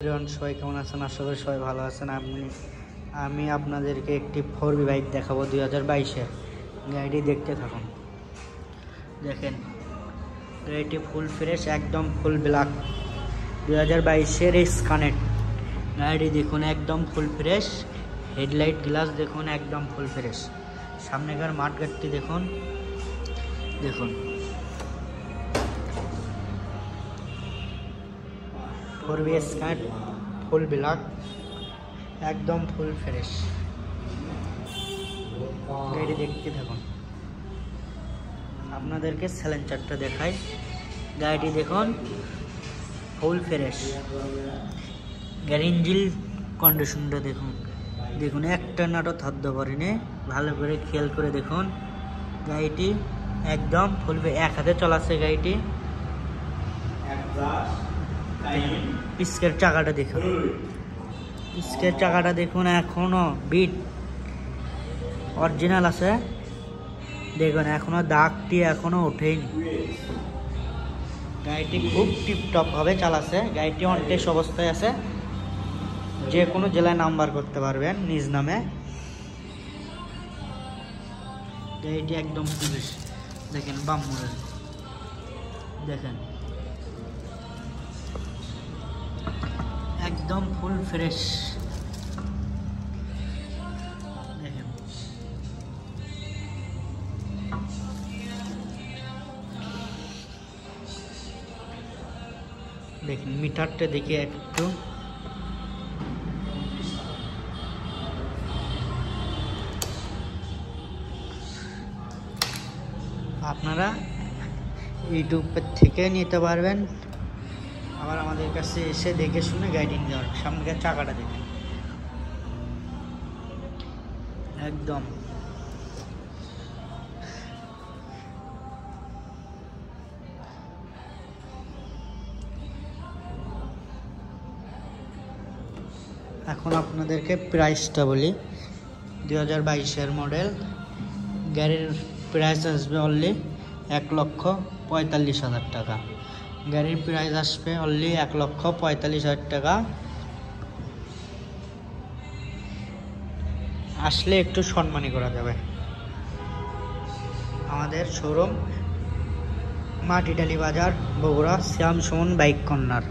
সবাই কেমন আছেন? আশা করি সবাই ভালো আছেন। আমি আপনাদেরকে একটি 4B বাইক দেখাবো 2022-এর। গাড়িটি দেখতে থাকুন। দেখেন গাড়িটি ফুল ফ্রেশ, একদম ফুল ব্ল্যাক 2022-এর স্কানেট গাড়িটি দেখুন, একদম ফুল ফ্রেশ। হেডলাইট গ্লাস দেখুন, একদম ফুল ফ্রেশ। সামনেকার মাঠগাটটি দেখুন, দেখুন 4B স্কানেট ফুল ব্ল্যাক, একদম ফুল ফ্রেশ। গাড়ি দেখতে থাকুন। আপনাদেরকে স্যালেঞ্চারটা দেখাই। গাড়িটি দেখুন ফুল ফ্রেশ। গাড়ির ইঞ্জিন কন্ডিশনটা দেখুন, দেখুন একটা নাটও থাদ্য করেনি। ভালো করে খেয়াল করে দেখুন। গাড়িটি একদম ফুল, এক হাতে চলাচ্ছে গাড়িটি। স্কের চাকাটা দেখুন, স্কের চাকাটা দেখুন, এখনো বিট অরিজিনাল আছে। দেখুন এখনো দাগটি এখনো ওঠেনি। গাড়িটি খুব টিপটপ ভাবে চালাচ্ছে। গাড়িটি অন টেস্ট অবস্থায় আছে, যে কোনো জেলায় নাম্বার করতে পারবেন নিজ নামে। গাড়িটি একদম ফ্রেশ। দেখেন বাম মোড়ের, দেখেন একদম ফুল ফ্রেশ। দেখেন দেখেন মিটারটা দেখি একটু। আপনারা ইউটিউব থেকে নিতে পারবেন, আবার আমাদের কাছে এসে দেখে শুনে গাইডিং দেওয়ার। সামনে চাকাটা দেখেন, একদম এখন আপনাদেরকে প্রাইসটা বলি। 2022-এর মডেল। গাড়ির প্রাইস আসবে অনলি 1,45,000 টাকা। গাড়ির প্রাইস আসবে অনলি 1,45,000 টাকা। আসলে একটু সম্মানী করা যাবে। আমাদের শোরুম মাটিডালি বাজার, বগুড়া, শ্যাম সুমন বাইক কর্নার।